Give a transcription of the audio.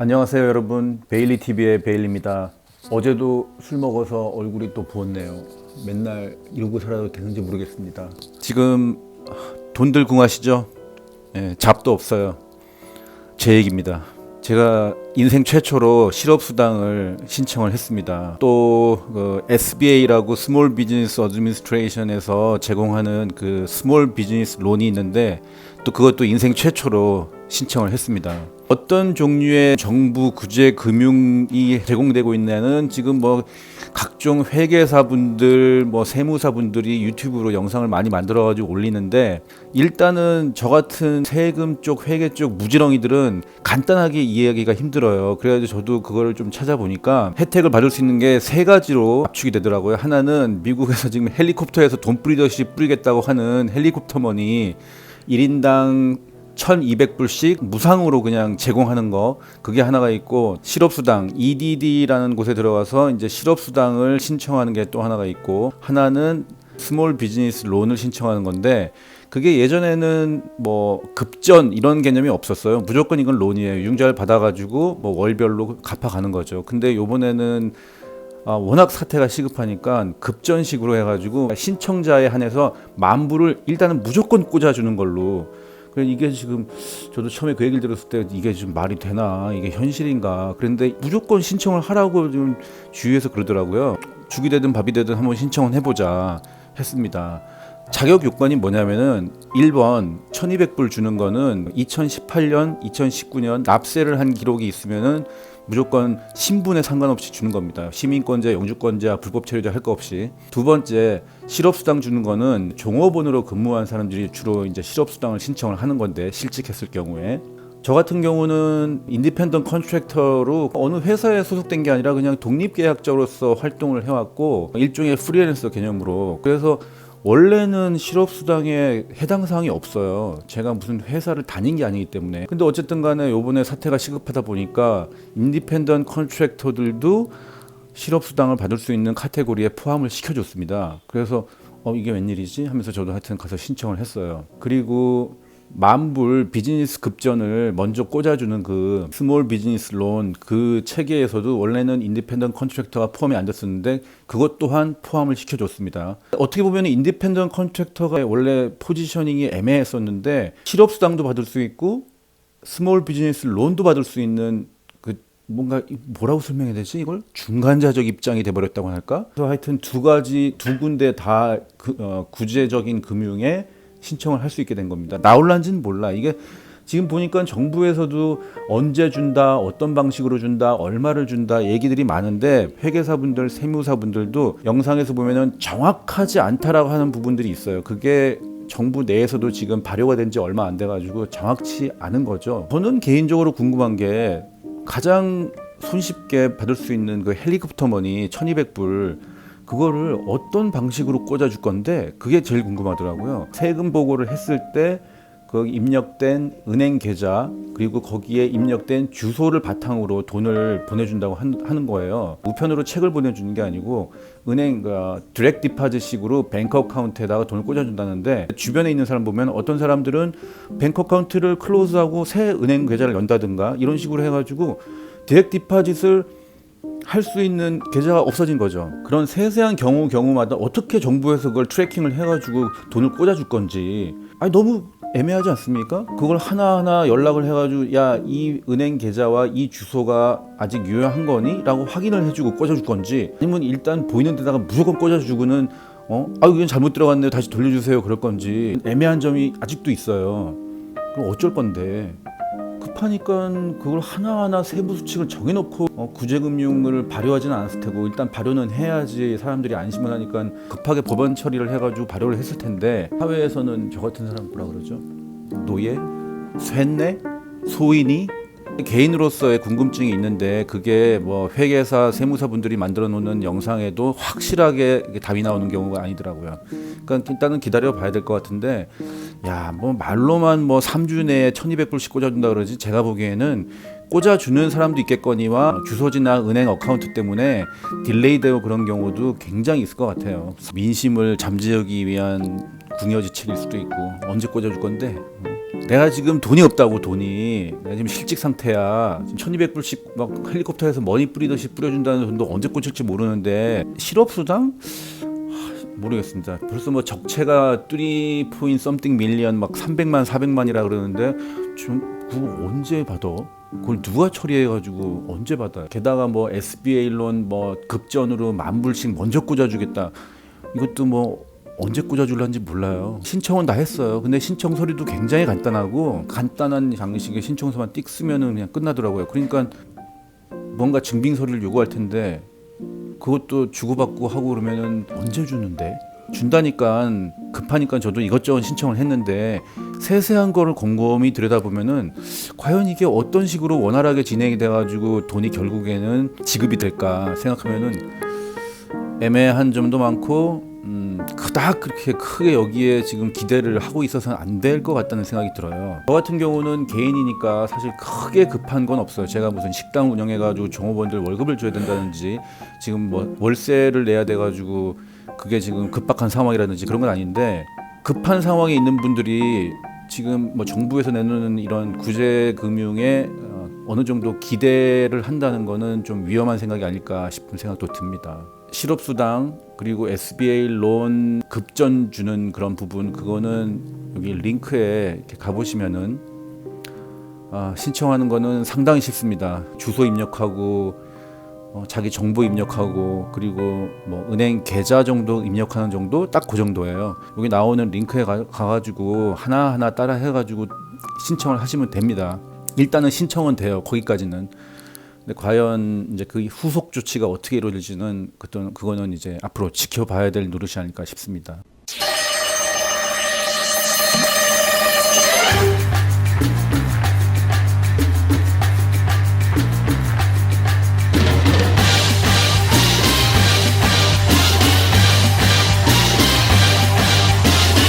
안녕하세요 여러분, 베일리TV의 베일리입니다. 어제도 술 먹어서 얼굴이 또 부었네요. 맨날 이러고 살아도 되는지 모르겠습니다. 지금 돈들 궁하시죠? 잡도 없어요. 제 얘기입니다. 제가 인생 최초로 실업수당을 신청을 했습니다. 또 SBA라고 스몰 비즈니스 어드미니스트레이션에서 제공하는 그 스몰 비즈니스 론이 있는데 또 그것도 인생 최초로 신청을 했습니다. 어떤 종류의 정부 구제 금융이 제공되고 있냐는 지금 각종 회계사분들 세무사분들이 유튜브로 영상을 많이 만들어 가지고 올리는데, 일단은 저 같은 세금 쪽 회계 쪽 무지렁이들은 간단하게 이해하기가 힘들어요. 그래가지고 저도 그거를 좀 찾아보니까 혜택을 받을 수 있는 게 세 가지로 압축이 되더라고요. 하나는 미국에서 지금 헬리콥터에서 돈 뿌리듯이 뿌리겠다고 하는 헬리콥터 머니 1인당 1,200불씩 무상으로 그냥 제공하는 거, 그게 하나가 있고, 실업수당 EDD라는 곳에 들어가서 이제 실업수당을 신청하는 게 또 하나가 있고, 하나는 스몰 비즈니스 론을 신청하는 건데, 그게 예전에는 급전 이런 개념이 없었어요. 무조건 이건 론이에요. 융자를 받아가지고 월별로 갚아가는 거죠. 근데 요번에는 워낙 사태가 시급하니까 급전식으로 해가지고 신청자에 한해서 10,000불을 일단은 무조건 꽂아주는 걸로. 이게 지금 저도 처음에 그 얘기를 들었을 때 이게 좀 말이 되나, 이게 현실인가. 그런데 무조건 신청을 하라고 좀 주위에서 그러더라고요. 죽이 되든 밥이 되든 한번 신청을 해보자 했습니다. 자격 요건이 뭐냐면은 1번 1,200불 주는 거는 2018년, 2019년 납세를 한 기록이 있으면은 무조건 신분에 상관없이 주는 겁니다. 시민권자, 영주권자, 불법 체류자 할 거 없이. 두 번째, 실업수당 주는 거는 종업원으로 근무한 사람들이 주로 이제 실업수당을 신청을 하는 건데, 실직했을 경우에. 저 같은 경우는 인디펜던트 컨트랙터로 어느 회사에 소속된 게 아니라 그냥 독립계약자로서 활동을 해왔고, 일종의 프리랜서 개념으로. 그래서 원래는 실업수당에 해당 사항이 없어요. 제가 무슨 회사를 다닌 게 아니기 때문에. 근데 어쨌든 간에 요번에 사태가 시급하다 보니까 인디펜던트 컨트랙터들도 실업수당을 받을 수 있는 카테고리에 포함을 시켜줬습니다. 그래서 이게 웬일이지 하면서 저도 하여튼 가서 신청을 했어요. 그리고 10,000불 비즈니스 급전을 먼저 꽂아주는 그 스몰 비즈니스 론, 그 체계에서도 원래는 인디펜던트 컨트랙터가 포함이 안 됐었는데 그것 또한 포함을 시켜줬습니다. 어떻게 보면 인디펜던트 컨트랙터가 원래 포지셔닝이 애매했었는데 실업수당도 받을 수 있고 스몰 비즈니스 론도 받을 수 있는, 뭔가 뭐라고 설명해야 되지? 이걸 중간자적 입장이 돼버렸다고 할까? 그래서 하여튼 두 군데 다 구제적인 금융에 신청을 할 수 있게 된 겁니다. 나올란지는 몰라. 이게 지금 보니까 정부에서도 언제 준다, 어떤 방식으로 준다, 얼마를 준다 얘기들이 많은데, 회계사분들, 세무사분들도 영상에서 보면은 정확하지 않다라고 하는 부분들이 있어요. 그게 정부 내에서도 지금 발효가 된 지 얼마 안 돼가지고 정확치 않은 거죠. 저는 개인적으로 궁금한 게, 가장 손쉽게 받을 수 있는 그 헬리콥터 머니 1,200불, 그거를 어떤 방식으로 꽂아줄 건데 그게 제일 궁금하더라고요. 세금 보고를 했을 때 그 입력된 은행 계좌, 그리고 거기에 입력된 주소를 바탕으로 돈을 보내준다고 하는 거예요. 우편으로 책을 보내주는 게 아니고 은행 디렉트 디파짓식으로 뱅크 어카운트에다가 돈을 꽂아준다는데, 주변에 있는 사람 보면 어떤 사람들은 뱅크 어카운트를 클로즈하고 새 은행 계좌를 연다든가 이런 식으로 해가지고 디렉트 디파짓을 할 수 있는 계좌가 없어진 거죠. 그런 세세한 경우마다 어떻게 정부에서 그걸 트래킹을 해가지고 돈을 꽂아줄 건지 너무 애매하지 않습니까? 그걸 하나하나 연락을 해가지고 이 은행 계좌와 이 주소가 아직 유효한 거니? 라고 확인을 해주고 꽂아줄 건지, 아니면 일단 보이는 데다가 무조건 꽂아주고는 이건 잘못 들어갔네요, 다시 돌려주세요, 그럴 건지 애매한 점이 아직도 있어요. 그럼 어쩔 건데? 급하니까 그걸 하나하나 세부 수칙을 정해놓고 구제금융을 발효하지는 않았을 테고, 일단 발효는 해야지 사람들이 안심을 하니까 급하게 법안 처리를 해가지고 발효를 했을 텐데, 사회에서는 저 같은 사람 뭐라 그러죠? 노예? 쇠뇌? 소인이? 개인으로서의 궁금증이 있는데, 그게 회계사, 세무사분들이 만들어 놓는 영상에도 확실하게 답이 나오는 경우가 아니더라고요. 그러니까 일단은 기다려 봐야 될 것 같은데, 말로만 3주 내에 1,200불씩 꽂아준다 그러지, 제가 보기에는 꽂아주는 사람도 있겠거니와 주소지나 은행 어카운트 때문에 딜레이되고 그런 경우도 굉장히 있을 것 같아요. 민심을 잠재우기 위한 궁여지책일 수도 있고, 언제 꽂아줄 건데 내가 지금 돈이 없다고. 내가 지금 실직 상태야. 지금 1200불씩 막 헬리콥터에서 머니 뿌리듯이 뿌려준다는 돈도 언제 꽂힐지 모르는데 실업수당? 모르겠습니다. 벌써 뭐 적체가 3 something million 막 300만 400만이라 그러는데 좀 그거 언제 받아? 그걸 누가 처리해가지고 언제 받아요? 게다가 뭐 SBA 론 뭐 급전으로 10,000불씩 먼저 꽂아주겠다. 이것도 뭐 언제 꽂아줄란지 몰라요. 신청은 다 했어요. 근데 신청 서류도 굉장히 간단하고 간단한 장식의 신청서만 띡 쓰면은 그냥 끝나더라고요. 그러니까 뭔가 증빙 서류를 요구할 텐데 그것도 주고받고 하고 그러면은 언제 주는데? 준다니까 급하니까 저도 이것저것 신청을 했는데 세세한 거를 곰곰이 들여다보면은 과연 이게 어떤 식으로 원활하게 진행이 돼가지고 돈이 결국에는 지급이 될까 생각하면은 애매한 점도 많고 그닥 그렇게 크게 여기에 지금 기대를 하고 있어서는 안 될 것 같다는 생각이 들어요. 저 같은 경우는 개인이니까 사실 크게 급한 건 없어요. 제가 무슨 식당 운영해가지고 종업원들 월급을 줘야 된다든지 지금 뭐 월세를 내야 돼가지고 그게 지금 급박한 상황이라든지 그런 건 아닌데 급한 상황에 있는 분들이 지금 뭐 정부에서 내놓는 이런 구제 금융에 어느 정도 기대를 한다는 거는 좀 위험한 생각이 아닐까 싶은 생각도 듭니다. 실업수당 그리고 SBA 론 급전 주는 그런 부분 그거는 여기 링크에 이렇게 가보시면은 신청하는 거는 상당히 쉽습니다. 주소 입력하고 자기 정보 입력하고 그리고 뭐 은행 계좌 정도 입력하는 정도 딱 그 정도예요. 여기 나오는 링크에 가가지고 하나하나 따라 해가지고 신청을 하시면 됩니다. 일단은 신청은 돼요. 거기까지는. 근데 과연 이제 그 후속 조치가 어떻게 이루어질지는 그거는 이제 앞으로 지켜봐야 될 노릇이 아닐까 싶습니다.